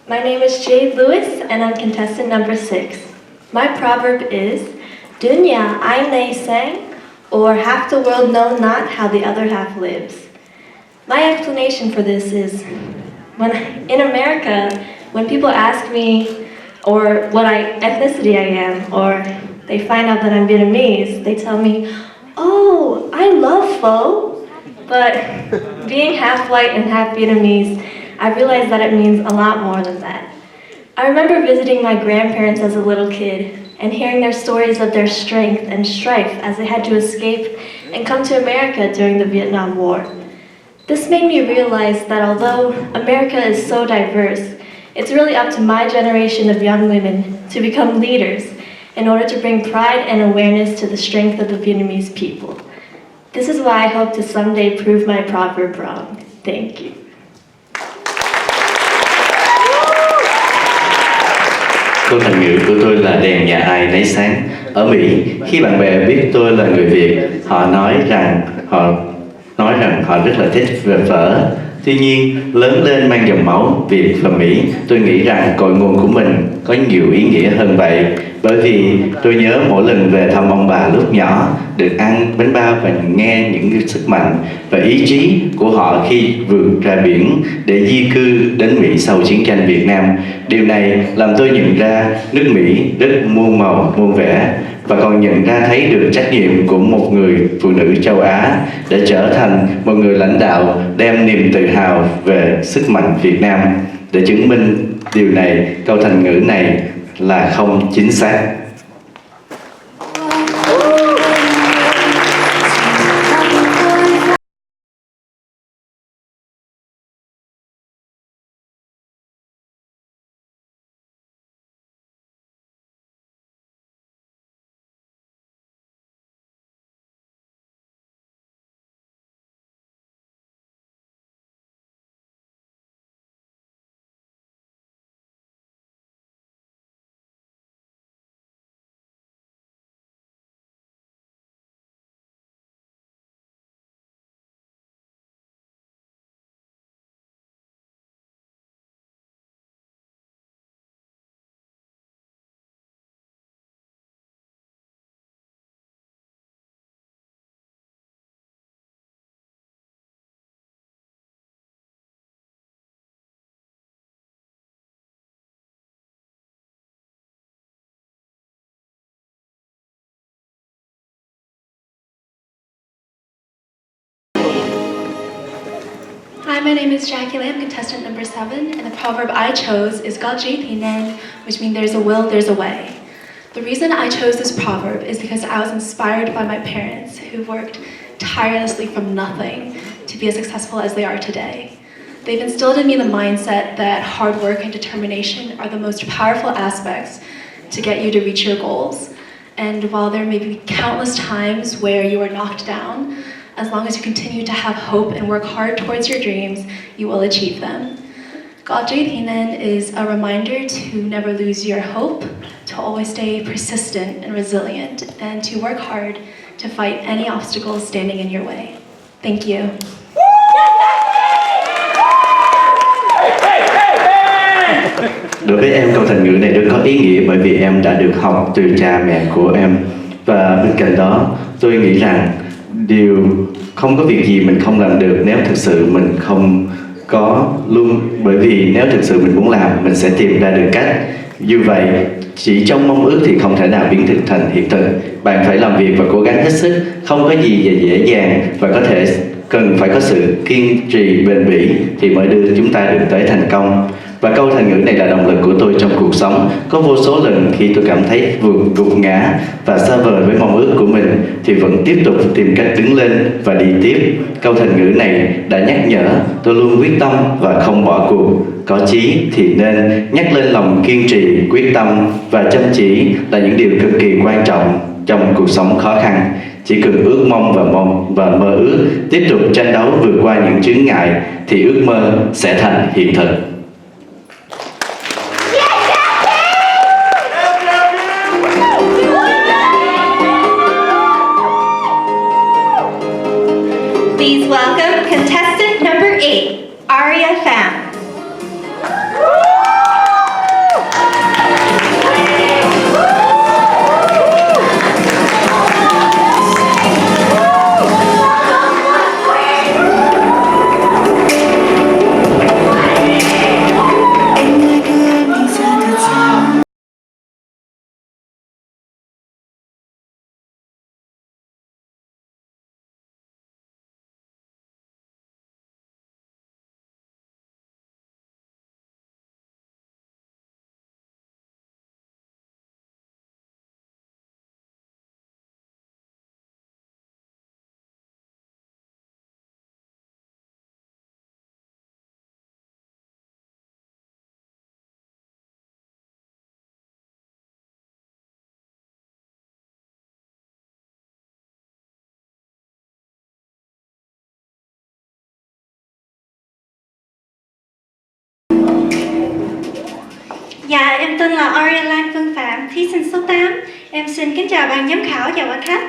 My name is Jade Lewis, and I'm contestant number 6. My proverb is, Dunya ai nay sang, or half the world know not how the other half lives. My explanation for this is, in America, when people ask me or what ethnicity I am, or they find out that I'm Vietnamese, they tell me, oh, I love pho. But being half white and half Vietnamese, I realized that it means a lot more than that. I remember visiting my grandparents as a little kid and hearing their stories of their strength and strife as they had to escape and come to America during the Vietnam War. This made me realize that although America is so diverse, it's really up to my generation of young women to become leaders in order to bring pride and awareness to the strength of the Vietnamese people. This is why I hope to someday prove my proverb wrong. Thank you. Câu thành ngữ của tôi là đèn nhà ai nấy sáng. Ở Mỹ, khi bạn bè biết tôi là người Việt, họ nói rằng họ rất là thích về phở. Tuy nhiên, lớn lên mang dòng máu Việt và Mỹ, tôi nghĩ rằng cội nguồn của mình có nhiều ý nghĩa hơn vậy. Bởi vì tôi nhớ mỗi lần về thăm ông bà lúc nhỏ, được ăn bánh bao và nghe những sức mạnh và ý chí của họ khi vượt ra biển để di cư đến Mỹ sau chiến tranh Việt Nam. Điều này làm tôi nhận ra nước Mỹ rất muôn màu, muôn vẻ, và còn nhận ra thấy được trách nhiệm của một người phụ nữ châu Á để trở thành một người lãnh đạo đem niềm tự hào về sức mạnh Việt Nam. Để chứng minh điều này, câu thành ngữ này là không chính xác. Hi, my name is Jackie Lam, contestant number 7, and the proverb I chose is "Got Ji Thi Nen," which means there's a will, there's a way. The reason I chose this proverb is because I was inspired by my parents who worked tirelessly from nothing to be as successful as they are today. They've instilled in me the mindset that hard work and determination are the most powerful aspects to get you to reach your goals. And while there may be countless times where you are knocked down, as long as you continue to have hope and work hard towards your dreams, you will achieve them. God Jai Thinen is a reminder to never lose your hope, to always stay persistent and resilient, and to work hard to fight any obstacles standing in your way. Thank you. Đối với em, câu thành ngữ này rất có ý nghĩa bởi vì em đã được học từ cha mẹ của em. Và bên cạnh đó, tôi nghĩ rằng không có việc gì mình không làm được nếu thực sự mình không có luôn. Bởi vì nếu thực sự mình muốn làm, mình sẽ tìm ra được cách. Dù vậy, chỉ trong mong ước thì không thể nào biến thực thành hiện thực. Bạn phải làm việc và cố gắng hết sức. Không có gì dễ dàng và cần phải có sự kiên trì bền bỉ thì mới đưa chúng ta được tới thành công. Và câu thành ngữ này là động lực của tôi trong cuộc sống. Có vô số lần khi tôi cảm thấy gục ngã và xa vời với mong ước của mình thì vẫn tiếp tục tìm cách đứng lên và đi tiếp. Câu thành ngữ này đã nhắc nhở tôi luôn quyết tâm và không bỏ cuộc. Có chí thì nên nhắc lên lòng kiên trì, quyết tâm và chăm chỉ là những điều cực kỳ quan trọng trong cuộc sống khó khăn. Chỉ cần ước mong và mơ ước, tiếp tục tranh đấu vượt qua những chướng ngại thì ước mơ sẽ thành hiện thực. Please welcome contestant number 8, Aria Pham. Dạ, em tên là Aria Lan Phương Phạm, thí sinh số 8. Em xin kính chào ban giám khảo và quý khách.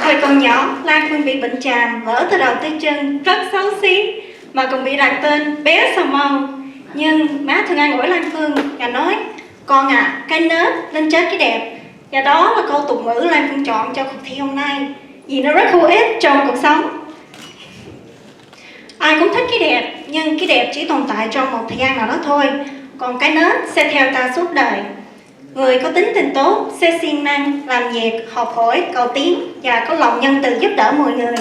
Hồi còn nhỏ, Lan Phương bị bệnh tràm, vỡ từ đầu tới chân, rất xấu xí, mà còn bị đặt tên bé sầu màu. Nhưng má thường an ủi Lan Phương và nói: con à, cái nết lên chết cái đẹp. Và đó là câu tục ngữ Lan Phương chọn cho cuộc thi hôm nay, vì nó rất hữu ích trong cuộc sống. Ai cũng thích cái đẹp, nhưng cái đẹp chỉ tồn tại trong một thời gian nào đó thôi. Còn cái nết sẽ theo ta suốt đời. Người có tính tình tốt sẽ siêng năng, làm việc, học hỏi, cầu tiến và có lòng nhân từ giúp đỡ mọi người.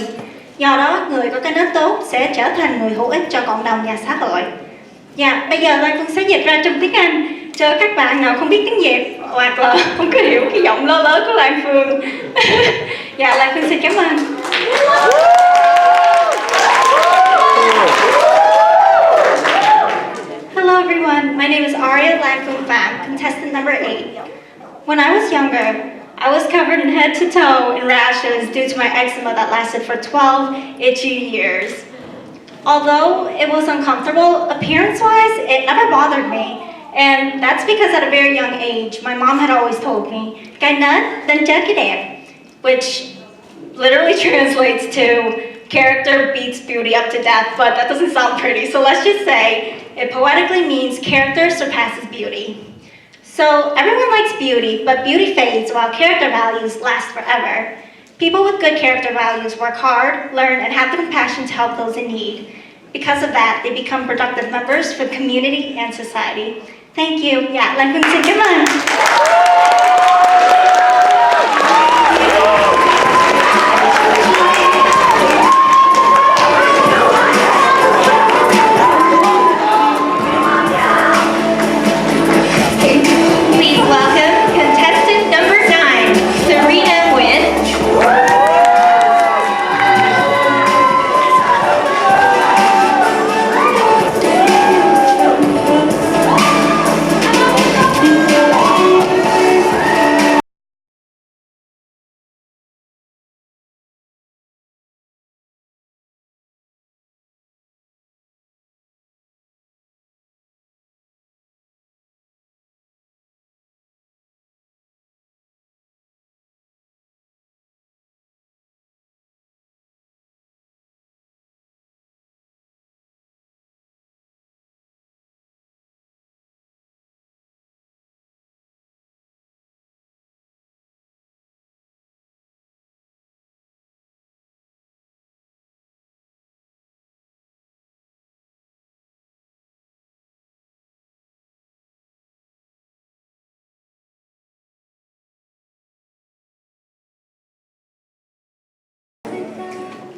Do đó, người có cái nết tốt sẽ trở thành người hữu ích cho cộng đồng và xã hội. Dạ, bây giờ Lan Phương sẽ dịch ra trong tiếng Anh cho các bạn nào không biết tiếng Việt hoặc là không có hiểu cái giọng lơ lớ của Lan Phương. Dạ, Lan Phương xin cảm ơn. Hello everyone, my name is Aria Lan Phương Phạm, contestant number 8. When I was younger, I was covered in head to toe in rashes due to my eczema that lasted for 12 itchy years. Although it was uncomfortable, appearance-wise, it never bothered me. And that's because at a very young age, my mom had always told me, cái nết, then chết cái đẹp, which literally translates to character beats beauty up to death, but that doesn't sound pretty, so let's just say it poetically means character surpasses beauty. So everyone likes beauty, but beauty fades while character values last forever. People with good character values work hard, learn, and have the compassion to help those in need. Because of that, they become productive members for the community and society. Thank you. Dạ, Lan Phương xin cảm ơn. Please welcome contestant number 9, Serena Nguyen.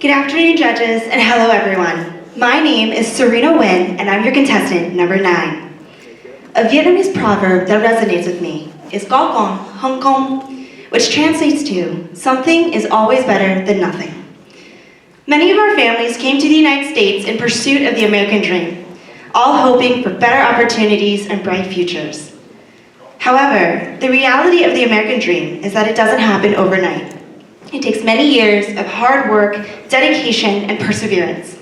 Good afternoon, judges, and hello, everyone. My name is Serena Nguyen, and I'm your contestant, number 9. A Vietnamese proverb that resonates with me is "Có còn không công," which translates to "something is always better than nothing." Many of our families came to the United States in pursuit of the American dream, all hoping for better opportunities and bright futures. However, the reality of the American dream is that it doesn't happen overnight. It takes many years of hard work, dedication, and perseverance.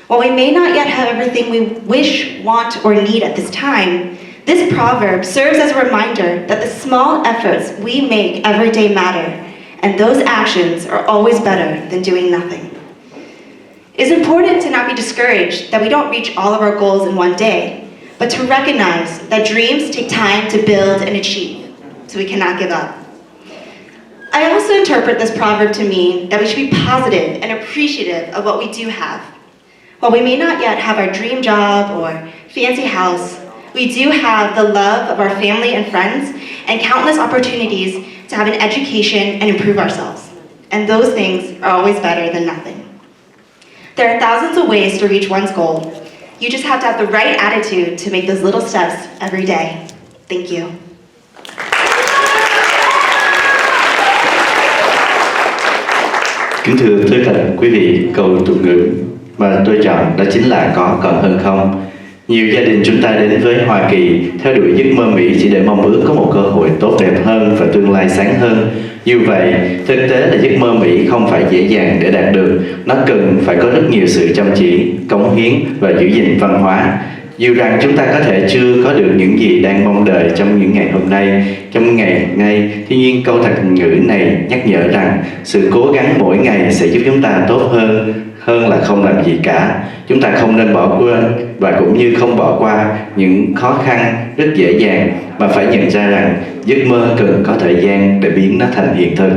While we may not yet have everything we wish, want, or need at this time, this proverb serves as a reminder that the small efforts we make every day matter, and those actions are always better than doing nothing. It's important to not be discouraged that we don't reach all of our goals in one day, but to recognize that dreams take time to build and achieve, so we cannot give up. I also interpret this proverb to mean that we should be positive and appreciative of what we do have. While we may not yet have our dream job or fancy house, we do have the love of our family and friends and countless opportunities to have an education and improve ourselves. And those things are always better than nothing. There are thousands of ways to reach one's goal. You just have to have the right attitude to make those little steps every day. Thank you. Kính thưa tất cả quý vị, câu tục ngữ mà tôi chọn đó chính là có còn hơn không. Nhiều gia đình chúng ta đến với Hoa Kỳ theo đuổi giấc mơ Mỹ chỉ để mong ước có một cơ hội tốt đẹp hơn và tương lai sáng hơn. Dù vậy, thực tế là giấc mơ Mỹ không phải dễ dàng để đạt được. Nó cần phải có rất nhiều sự chăm chỉ, cống hiến và giữ gìn văn hóa. Dù rằng chúng ta có thể chưa có được những gì đang mong đợi trong những ngày hôm nay, trong ngày nay, tuy nhiên câu thật ngữ này nhắc nhở rằng sự cố gắng mỗi ngày sẽ giúp chúng ta tốt hơn là không làm gì cả. Chúng ta không nên bỏ quên và cũng như không bỏ qua những khó khăn rất dễ dàng, mà phải nhận ra rằng giấc mơ cần có thời gian để biến nó thành hiện thực.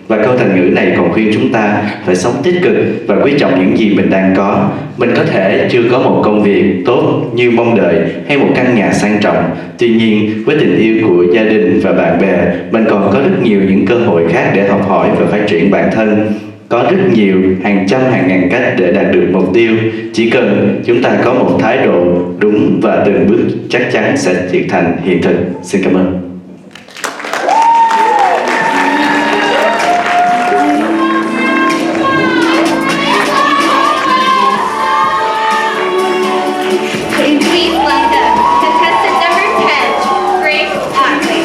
Và câu thành ngữ này còn khuyên chúng ta phải sống tích cực và quý trọng những gì mình đang có. Mình có thể chưa có một công việc tốt như mong đợi hay một căn nhà sang trọng. Tuy nhiên, với tình yêu của gia đình và bạn bè, mình còn có rất nhiều những cơ hội khác để học hỏi và phát triển bản thân. Có rất nhiều, hàng trăm hàng ngàn cách để đạt được mục tiêu. Chỉ cần chúng ta có một thái độ đúng và từng bước chắc chắn sẽ trở thành hiện thực. Xin cảm ơn. Please welcome contestant number 10, Grace Otley.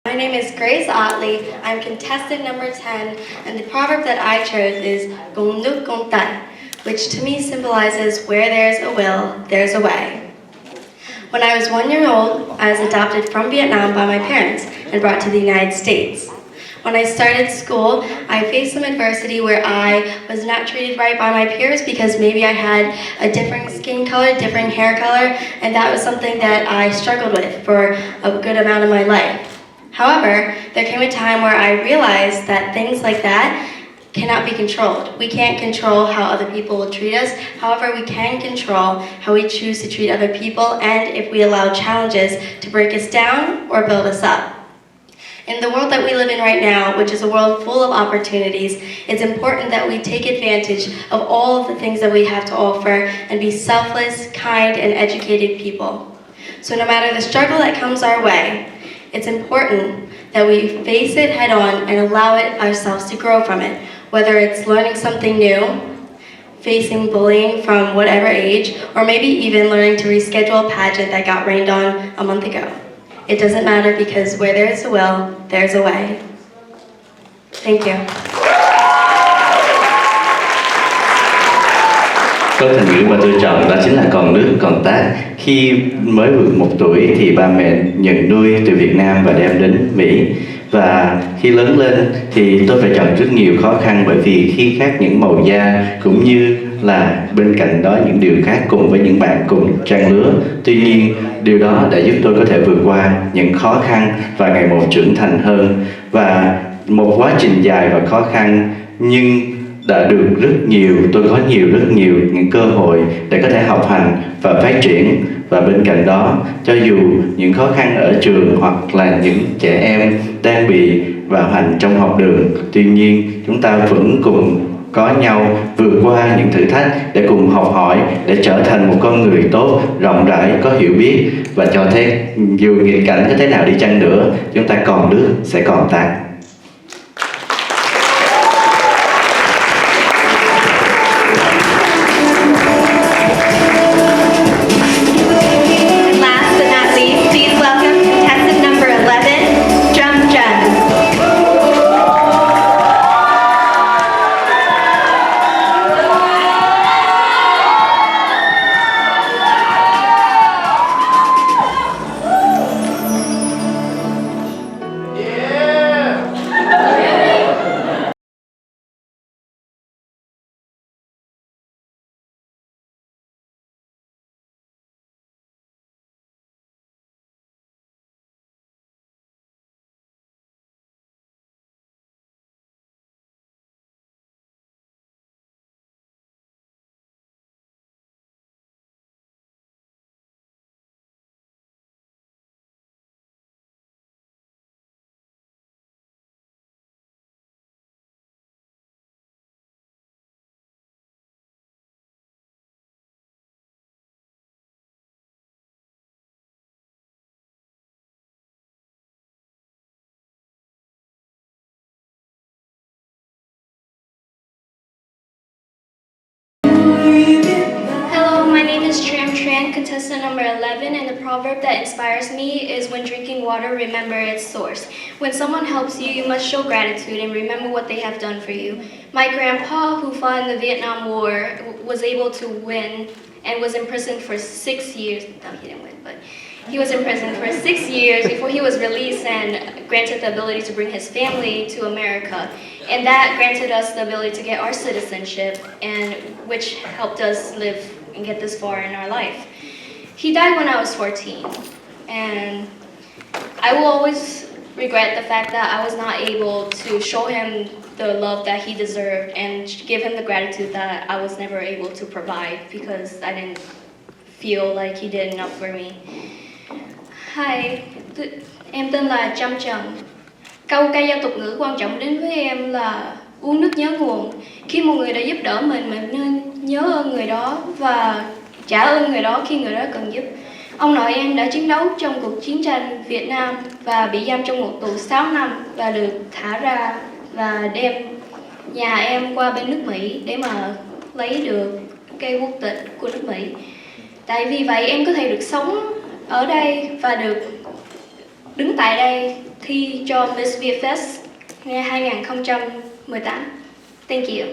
My name is Grace Otley. I'm contestant number 10, and the proverb that I chose is "Gong nước gong tay," which to me symbolizes where there's a will, there's a way. When I was 1 year old, I was adopted from Vietnam by my parents and brought to the United States. When I started school, I faced some adversity where I was not treated right by my peers because maybe I had a different skin color, different hair color, and that was something that I struggled with for a good amount of my life. However, there came a time where I realized that things like that cannot be controlled. We can't control how other people will treat us. However, we can control how we choose to treat other people and if we allow challenges to break us down or build us up. In the world that we live in right now, which is a world full of opportunities, it's important that we take advantage of all of the things that we have to offer and be selfless, kind, and educated people. So no matter the struggle that comes our way, it's important that we face it head on and allow it ourselves to grow from it, whether it's learning something new, facing bullying from whatever age, or maybe even learning to reschedule a pageant that got rained on a month ago. It doesn't matter because where there's a will, there's a way. Thank you. Câu thành ngữ mà tôi chọn đó chính là còn nước còn tát. Khi mới vượt 1 tuổi thì ba mẹ nhận nuôi từ Việt Nam và đem đến Mỹ. Và khi lớn lên thì tôi phải chọn rất nhiều khó khăn, bởi vì khi khác những màu da cũng như là bên cạnh đó những điều khác cùng với những bạn cùng trang lứa. Tuy nhiên điều đó đã giúp tôi có thể vượt qua những khó khăn và ngày một trưởng thành hơn. Và một quá trình dài và khó khăn nhưng đã được tôi có rất nhiều những cơ hội để có thể học hành và phát triển. Và bên cạnh đó, cho dù những khó khăn ở trường hoặc là những trẻ em đang bị bạo hành trong học đường, tuy nhiên chúng ta vẫn cùng có nhau vượt qua những thử thách để cùng học hỏi, để trở thành một con người tốt, rộng rãi, có hiểu biết, và cho thấy dù nghịch cảnh có thế nào đi chăng nữa, chúng ta còn nước sẽ còn tát. Last but not least, please welcome contestant number 11, Drum Jun. contestant number 11, and the proverb that inspires me is when drinking water, remember its source. When someone helps you, you must show gratitude and remember what they have done for you. My grandpa, who fought in the Vietnam War, was able to win and was imprisoned for 6 years. No, he didn't win, but he was imprisoned for 6 years before he was released and granted the ability to bring his family to America. And that granted us the ability to get our citizenship, and which helped us live and get this far in our life. He died when I was 14, and I will always regret the fact that I was not able to show him the love that he deserved and give him the gratitude that I was never able to provide because I didn't feel like he did enough for me. Hi, em tên là Trâm Trần. Câu ca dao tục ngữ quan trọng đến với em là uống nước nhớ nguồn. Khi một người đã giúp đỡ mình nên nhớ ơn người đó và trả ơn người đó khi người đó cần giúp. Ông nội em đã chiến đấu trong cuộc chiến tranh Việt Nam và bị giam trong ngục tù 6 năm và được thả ra và đem nhà em qua bên nước Mỹ để mà lấy được cái quốc tịch của nước Mỹ. Tại vì vậy em có thể được sống ở đây và được đứng tại đây thi cho Miss VietFest năm 2018. Thank you.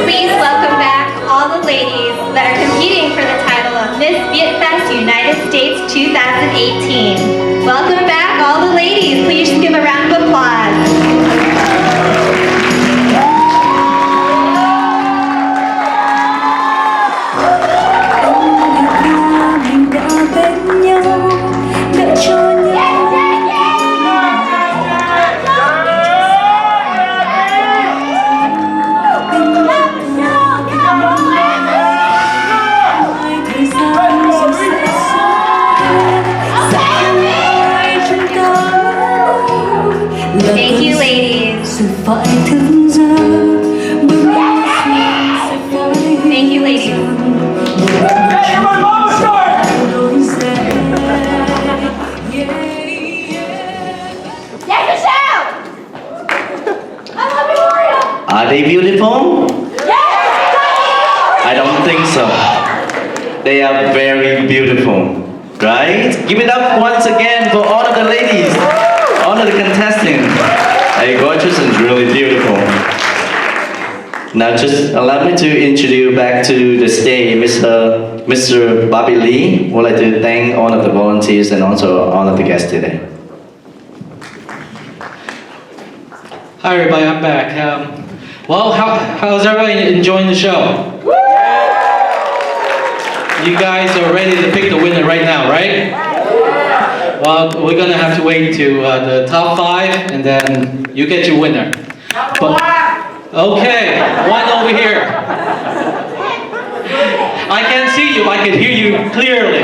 Please welcome back all the ladies that are competing for the title of Miss VietFest United States 2018. Welcome back all the ladies. Please give a round of applause. Thank you, ladies. Thank you, ladies. Are they beautiful? I don't think so. They are very beautiful, right? Give it up once again for all of the ladies, all of the contestants. They're gorgeous and really beautiful. Now just allow me to introduce you back to the stage Mr. Bobby Lee. Would like to thank all of the volunteers and also all of the guests today. Hi everybody, I'm back. Well, how's everybody enjoying the show? You guys are ready to pick the winner right now, right? Well, we're gonna have to wait to the top 5 and then you get your winner. Okay, one over here. I can't see you, I can hear you clearly.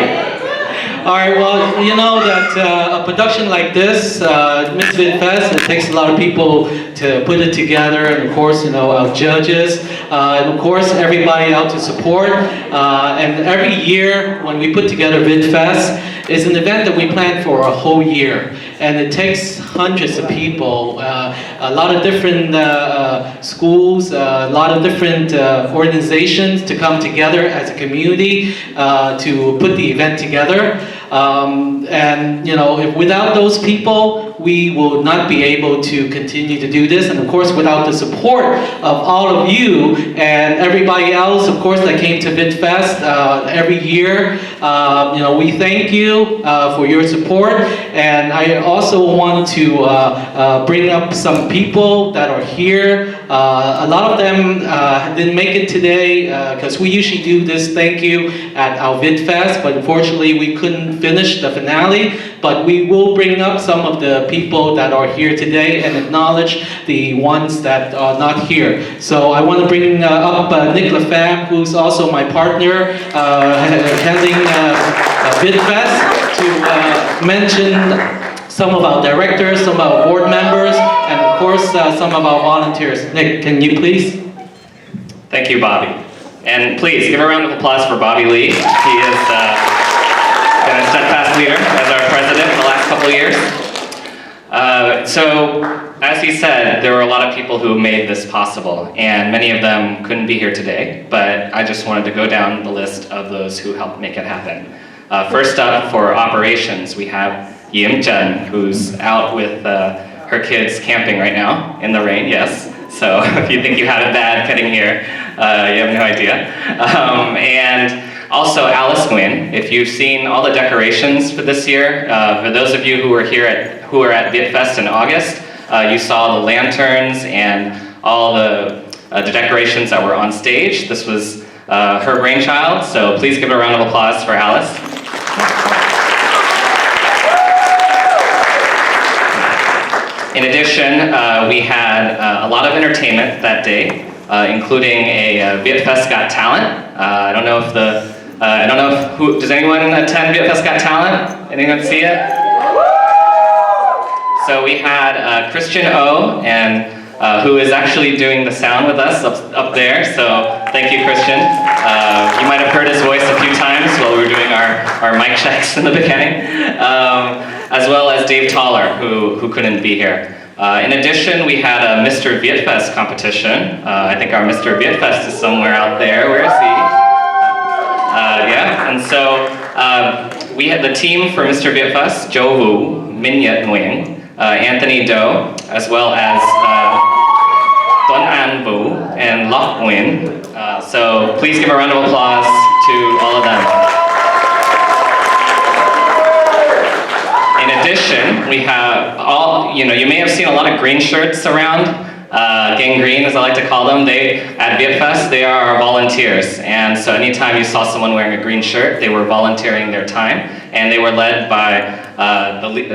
Alright, well, you know that a production like this, Miss VietFest, it takes a lot of people to put it together, and of course, you know, our judges, and of course, everybody out to support. And every year, when we put together VietFest, it's an event that we plan for a whole year. And it takes hundreds of people, a lot of different schools, a lot of different organizations to come together as a community to put the event together. And you know, without those people, we will not be able to continue to do this. And of course, without the support of all of you and everybody else, of course, that came to VietFest every year, you know, we thank you for your support. And I also want to bring up some people that are here. A lot of them didn't make it today because we usually do this thank you at our VietFest, but unfortunately we couldn't finish the finale. But we will bring up some of the people that are here today and acknowledge the ones that are not here. So I want to bring up Nick LaFemme, who's also my partner attending VietFest, to mention some of our directors, some of our board members, and of course some of our volunteers. Nick, can you please? Thank you, Bobby. And please give a round of applause for Bobby Lee. He is a steadfast leader as our president the last couple of years. So, as he said, there were a lot of people who made this possible, and many of them couldn't be here today, but I just wanted to go down the list of those who helped make it happen. First up, for operations, we have Yim Chen, who's out with her kids camping right now, in the rain, yes. So if you think you have it bad getting here, you have no idea. And also Alice Nguyen, if you've seen all the decorations for this year, for those of you who were here who were at VietFest in August, you saw the lanterns and all the decorations that were on stage. This was her brainchild, so please give a round of applause for Alice. In addition, we had a lot of entertainment that day, including a VietFest Got Talent. I don't know if does anyone attend VietFest Got Talent? Anyone see it? So we had Christian O, and who is actually doing the sound with us up there. So thank you, Christian. You might have heard his voice a few times while we were doing our mic checks in the beginning, as well as Dave Toller, who couldn't be here. In addition, we had a Mr. VietFest competition. I think our Mr. VietFest is somewhere out there. Where is he? Yeah, and so we had the team for Mr. VietFest, Joe Wu, Minh Nhật Nguyen, Anthony Do, as well as Tuấn An Vu and Loc Nguyen. So please give a round of applause to all of them. In addition, we have you may have seen a lot of green shirts around, Gang Green as I like to call them. At VietFest, they are our volunteers. And so anytime you saw someone wearing a green shirt, they were volunteering their time. And they were led by the leader,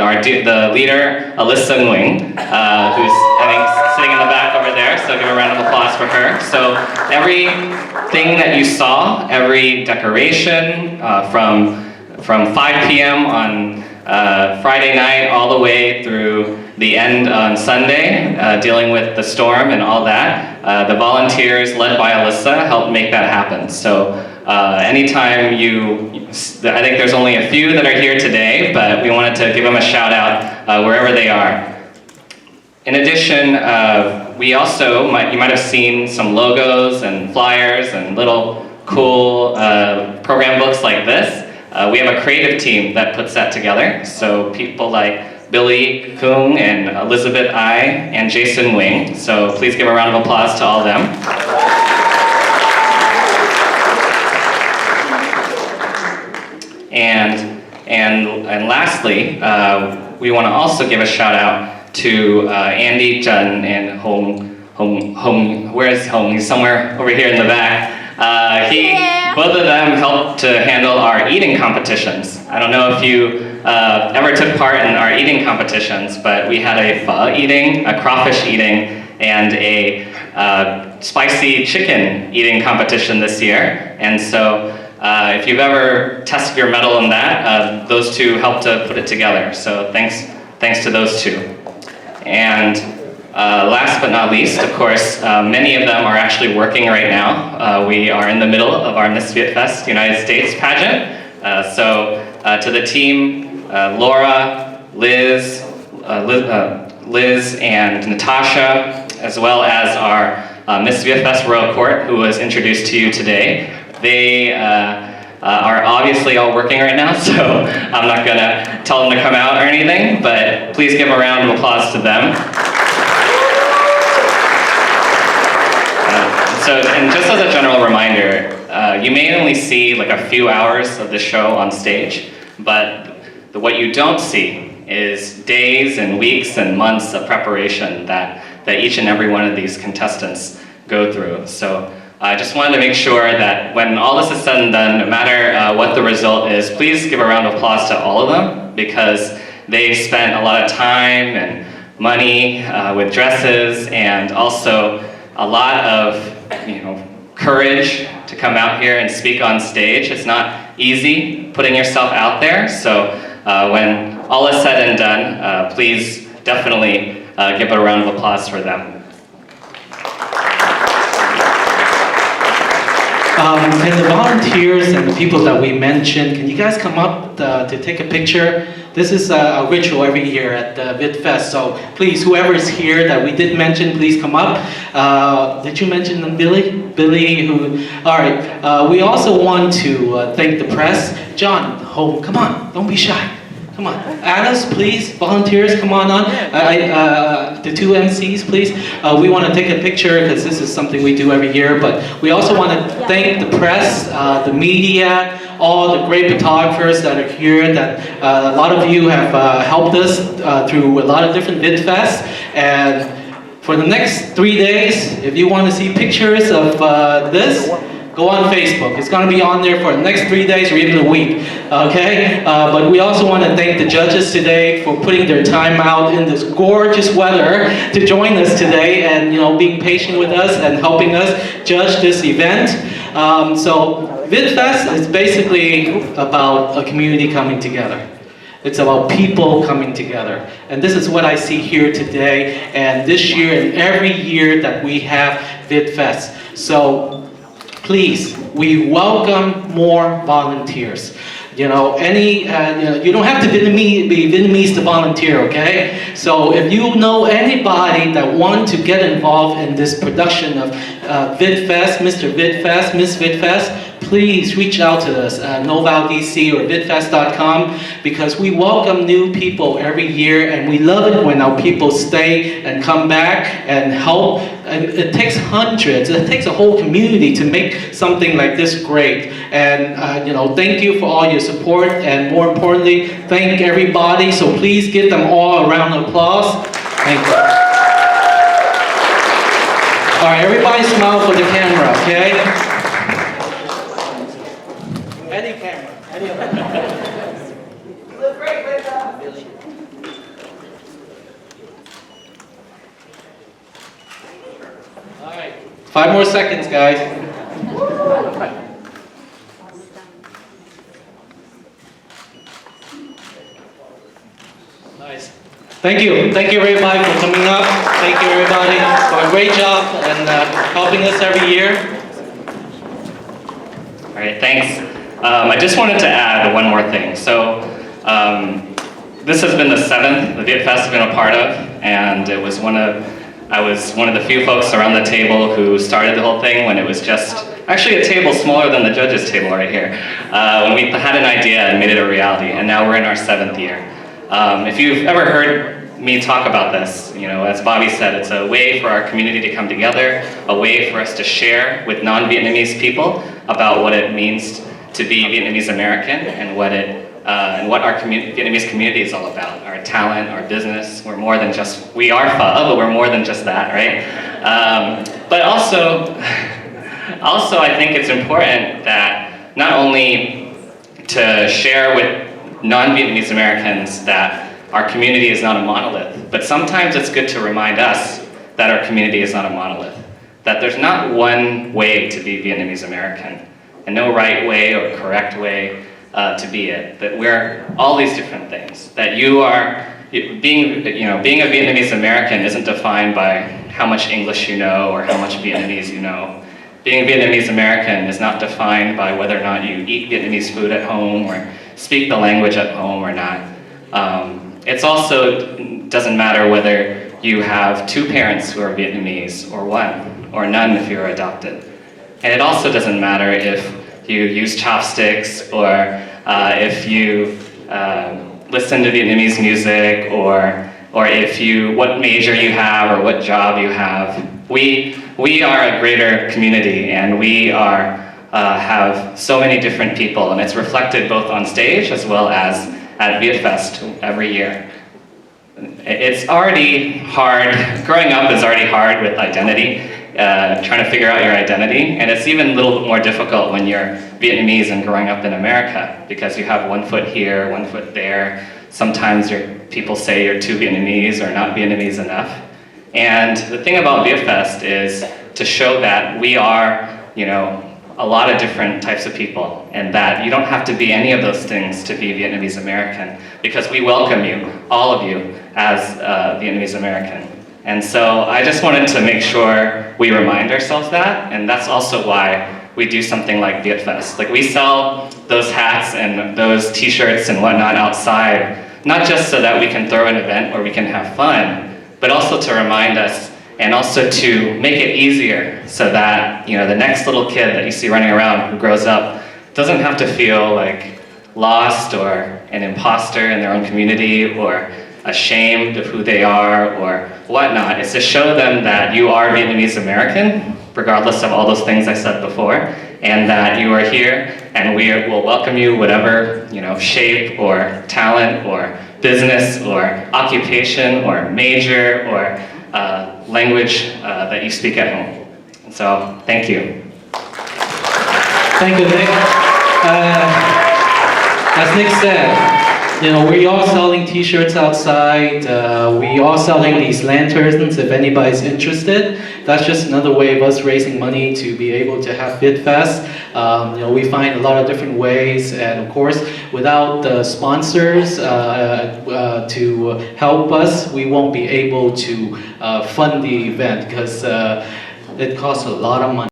Alyssa Nguyen, who's I think sitting in the back over there, so give a round of applause for her. So everything that you saw, every decoration, from 5 p.m. on Friday night all the way through the end on Sunday, dealing with the storm and all that. The volunteers led by Alyssa helped make that happen. So anytime I think there's only a few that are here today, but we wanted to give them a shout out wherever they are. In addition, we also, you might have seen some logos and flyers and little cool program books like this. We have a creative team that puts that together. So people like Billy Kung and Elizabeth Ai and Jason Wing. So please give a round of applause to all of them. And lastly, we want to also give a shout out to Andy Chen and Hong. Where is Hong? He's somewhere over here in the back. Both of them helped to handle our eating competitions. I don't know if you ever took part in our eating competitions, but we had a pho eating, a crawfish eating, and a spicy chicken eating competition this year. And so if you've ever tested your mettle in that, those two helped to put it together. So thanks to those two. And last but not least, of course, many of them are actually working right now. We are in the middle of our Miss VietFest United States pageant. So to the team, Laura, Liz and Natasha, as well as our Miss VietFest Royal Court, who was introduced to you today. They are obviously all working right now, so I'm not gonna tell them to come out or anything, but please give a round of applause to them. And just as a general reminder, you may only see like a few hours of the show on stage, but what you don't see is days and weeks and months of preparation that each and every one of these contestants go through. So I just wanted to make sure that when all this is said and done, no matter what the result is, please give a round of applause to all of them, because they spent a lot of time and money with dresses, and also a lot of courage to come out here and speak on stage. It's not easy putting yourself out there, so when all is said and done, please definitely give a round of applause for them. And the volunteers and the people that we mentioned, can you guys come up to take a picture? This is a ritual every year at the VietFest, so please, whoever is here that we did mention, please come up. Did you mention them, Billy? Billy, who? All right. We also want to thank the press. John, home, come on, don't be shy. Come on, Alice, please, volunteers, come on. The two MCs, please. We want to take a picture because this is something we do every year, but we also want to thank the press, the media, all the great photographers that are here, that a lot of you have helped us through a lot of different VidFests. And for the next 3 days, if you want to see pictures of this, go on Facebook. It's going to be on there for the next 3 days or even a week, okay? But we also want to thank the judges today for putting their time out in this gorgeous weather to join us today and, you know, being patient with us and helping us judge this event. So VidFest is basically about a community coming together. It's about people coming together. And this is what I see here today and this year and every year that we have VidFest. So please, we welcome more volunteers. You know, you don't have to be Vietnamese to volunteer, okay? So if you know anybody that want to get involved in this production of VidFest, Mr. VidFest, Miss VidFest, please reach out to us at NovalDC or vidfest.com, because we welcome new people every year and we love it when our people stay and come back and help. And it takes hundreds, it takes a whole community to make something like this great. And you know, thank you for all your support, and more importantly, thank everybody. So please give them all a round of applause. Thank you. All right, everybody smile for the camera, okay? Any camera, any of them. Look great, Linda. All right, 5 more seconds, guys. Nice. Thank you everybody for coming up. Thank you everybody for a great job and helping us every year. All right, thanks. I just wanted to add one more thing. So this has been the 7th the VietFest has been a part of, and I was one of the few folks around the table who started the whole thing when it was just actually a table smaller than the judges' table right here. When we had an idea and made it a reality, and now we're in our 7th year. If you've ever heard me talk about this, you know, as Bobby said, it's a way for our community to come together, a way for us to share with non-Vietnamese people about what it means to be Vietnamese American and what our Vietnamese community is all about, our talent, our business. We're more than just, we are pho, but we're more than just that, right? But also I think it's important that not only to share with non-Vietnamese Americans that our community is not a monolith, but sometimes it's good to remind us that our community is not a monolith, that there's not one way to be Vietnamese American, and no right way or correct way to be it, that we're all these different things, that being a Vietnamese American isn't defined by how much English you know or how much Vietnamese you know. Being a Vietnamese American is not defined by whether or not you eat Vietnamese food at home or speak the language at home or not. It's also doesn't matter whether you have 2 parents who are Vietnamese or 1 or none if you're adopted. And it also doesn't matter if you use chopsticks or if you listen to Vietnamese music or what major you have or what job you have. We are a greater community, and we have so many different people, and it's reflected both on stage as well as at VietFest every year. It's already hard, growing up is already hard with identity, trying to figure out your identity, and it's even a little bit more difficult when you're Vietnamese and growing up in America, because you have 1 foot here, 1 foot there. Sometimes people say you're too Vietnamese or not Vietnamese enough. And the thing about VietFest is to show that we are, you know, a lot of different types of people, and that you don't have to be any of those things to be Vietnamese American, because we welcome you, all of you, as Vietnamese American. And so I just wanted to make sure we remind ourselves that, and that's also why we do something like VietFest. Like we sell those hats and those t-shirts and whatnot outside, not just so that we can throw an event where we can have fun, but also to remind us and also to make it easier so that, you know, the next little kid that you see running around who grows up doesn't have to feel like lost or an imposter in their own community or ashamed of who they are or whatnot. It's to show them that you are Vietnamese American, regardless of all those things I said before, and that you are here and we will welcome you whatever, you know, shape or talent or business or occupation or major or language that you speak at home. And so, thank you. Thank you, Nick. As Nick said, you know, we are selling t-shirts outside, we are selling these lanterns if anybody's interested. That's just another way of us raising money to be able to have VietFest. You know, we find a lot of different ways, and of course, without the sponsors to help us, we won't be able to fund the event because it costs a lot of money.